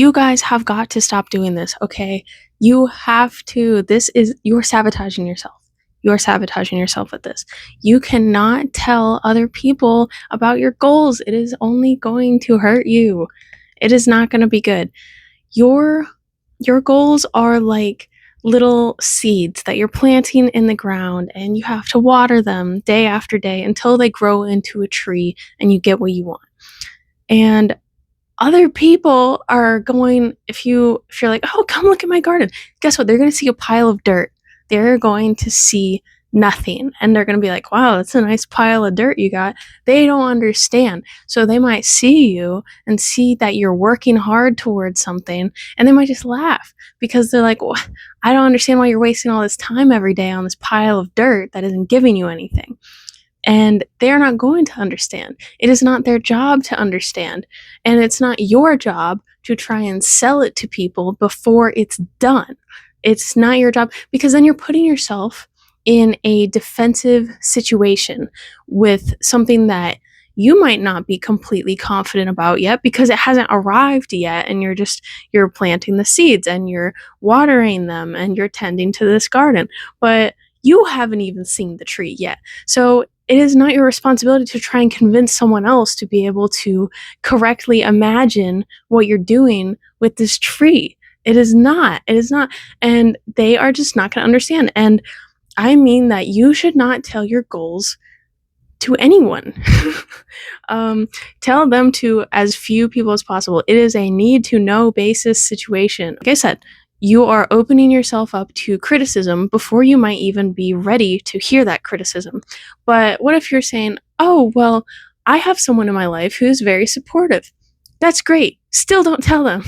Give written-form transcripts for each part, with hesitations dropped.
You guys have got to stop doing this, okay? You have to. You're sabotaging yourself. You're sabotaging yourself with this. You cannot tell other people about your goals. It is only going to hurt you. It is not going to be good. Your your goals are like little seeds that you're planting in the ground, and you have to water them day after day until they grow into a tree and you get what you want. And other people are going, if you're like, "Oh, come look at my garden." Guess what? They're going to see a pile of dirt. They're going to see nothing, and they're going to be like, "Wow, that's a nice pile of dirt you got." They don't understand. So they might see you and see that you're working hard towards something, and they might just laugh because they're like, "I don't understand why you're wasting all this time every day on this pile of dirt that isn't giving you anything." And they're not going to understand. It is not their job to understand. And it's not your job to try and sell it to people before it's done. It's not your job because then you're putting yourself in a defensive situation with something that you might not be completely confident about yet because it hasn't arrived yet, and you're planting the seeds and you're watering them and you're tending to this garden, but you haven't even seen the tree yet. So it is not your responsibility to try and convince someone else to be able to correctly imagine what you're doing with this tree. It is not. It is not. And they are just not going to understand. And I mean that you should not tell your goals to anyone. um, Tell them to as few people as possible. It is a need to know basis situation. Like I said, you are opening yourself up to criticism before you might even be ready to hear that criticism. But what if you're saying, "Oh, well, I have someone in my life who is very supportive." That's great. Still don't tell them.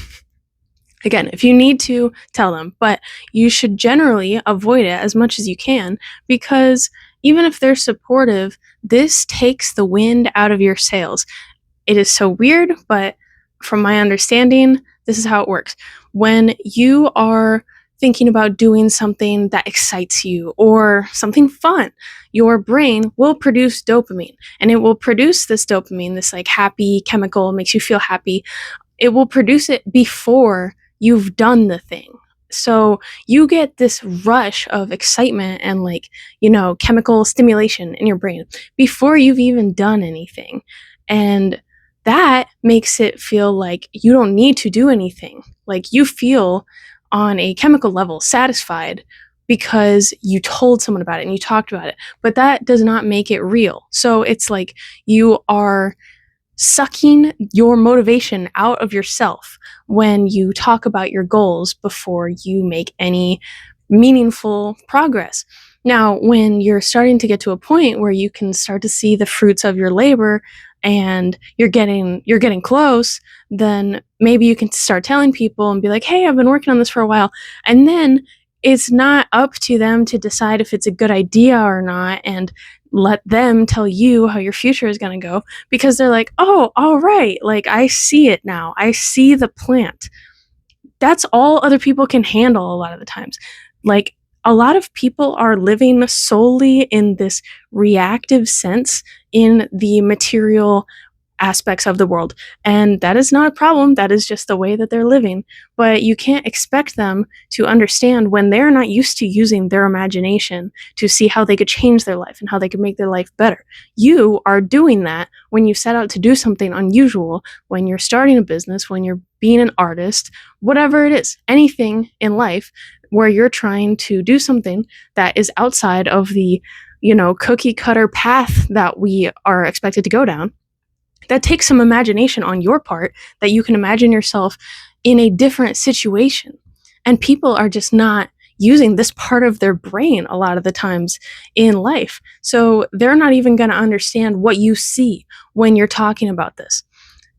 Again, if you need to, tell them, but you should generally avoid it as much as you can because even if they're supportive, this takes the wind out of your sails. It is so weird, but from my understanding, this is how it works. When you are thinking about doing something that excites you or something fun, your brain will produce dopamine, and it will produce this dopamine, this like happy chemical, makes you feel happy. It will produce it before you've done the thing. So you get this rush of excitement and chemical stimulation in your brain before you've even done anything. And that makes it feel like you don't need to do anything. Like you feel on a chemical level satisfied because you told someone about it and you talked about it. But that does not make it real. So it's like you are sucking your motivation out of yourself when you talk about your goals before you make any meaningful progress. Now, when you're starting to get to a point where you can start to see the fruits of your labor and you're getting close, then maybe you can start telling people and be like, "Hey, I've been working on this for a while." And then it's not up to them to decide if it's a good idea or not and let them tell you how your future is going to go because they're like, "Oh, all right, like I see it now. I see the plant." That's all other people can handle a lot of the times. Like a lot of people are living solely in this reactive sense in the material aspects of the world. And that is not a problem. That is just the way that they're living. But you can't expect them to understand when they're not used to using their imagination to see how they could change their life and how they could make their life better. You are doing that when you set out to do something unusual, when you're starting a business, when you're being an artist, whatever it is, anything in life where you're trying to do something that is outside of the, cookie cutter path that we are expected to go down. That takes some imagination on your part that you can imagine yourself in a different situation. And people are just not using this part of their brain a lot of the times in life. So they're not even going to understand what you see when you're talking about this.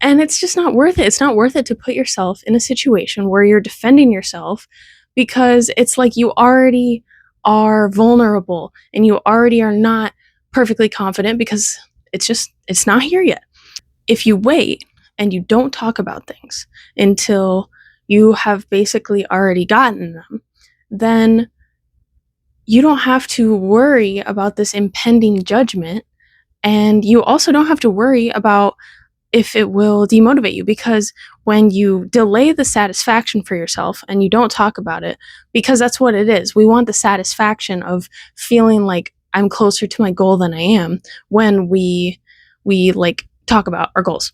And it's just not worth it. It's not worth it to put yourself in a situation where you're defending yourself because it's like you already are vulnerable and you already are not perfectly confident because it's not here yet. If you wait and you don't talk about things until you have basically already gotten them, then you don't have to worry about this impending judgment. And you also don't have to worry about if it will demotivate you, because when you delay the satisfaction for yourself and you don't talk about it, because that's what it is. We want the satisfaction of feeling like I'm closer to my goal than I am when we like talk about our goals.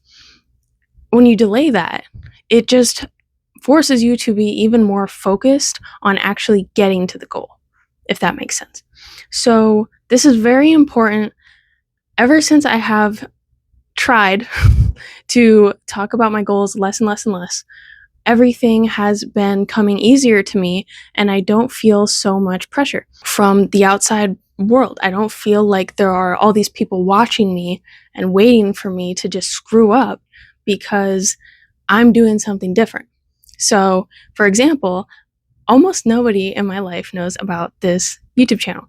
When you delay that, it just forces you to be even more focused on actually getting to the goal, if that makes sense. So this is very important. Ever since I have tried to talk about my goals less and less and less, everything has been coming easier to me, and I don't feel so much pressure from the outside world. I don't feel like there are all these people watching me and waiting for me to just screw up because I'm doing something different. So, for example, almost nobody in my life knows about this YouTube channel.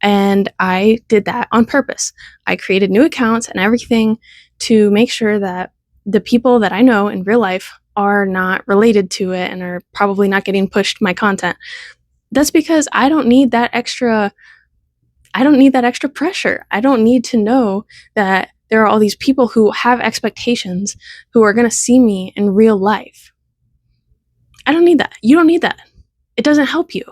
And I did that on purpose. I created new accounts and everything to make sure that the people that I know in real life are not related to it and are probably not getting pushed my content. That's because I don't need that extra pressure. I don't need to know that there are all these people who have expectations who are going to see me in real life. I don't need that. You don't need that. It doesn't help you.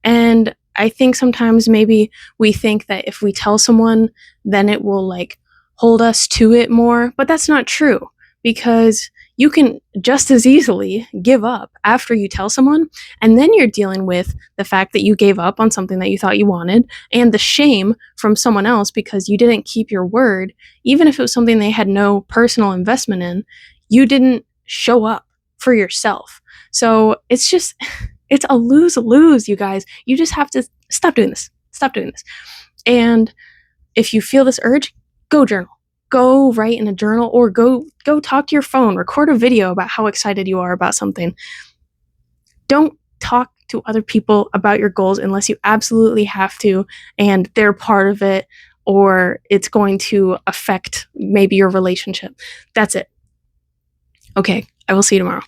And I think sometimes maybe we think that if we tell someone, then it will like hold us to it more, but that's not true, because you can just as easily give up after you tell someone, and then you're dealing with the fact that you gave up on something that you thought you wanted and the shame from someone else because you didn't keep your word. Even if it was something they had no personal investment in, you didn't show up for yourself. So it's just it's a lose-lose, you guys. You just have to stop doing this. Stop doing this. And if you feel this urge, go journal. Go write in a journal, or go talk to your phone. Record a video about how excited you are about something. Don't talk to other people about your goals unless you absolutely have to and they're part of it, or it's going to affect maybe your relationship. That's it. Okay, I will see you tomorrow.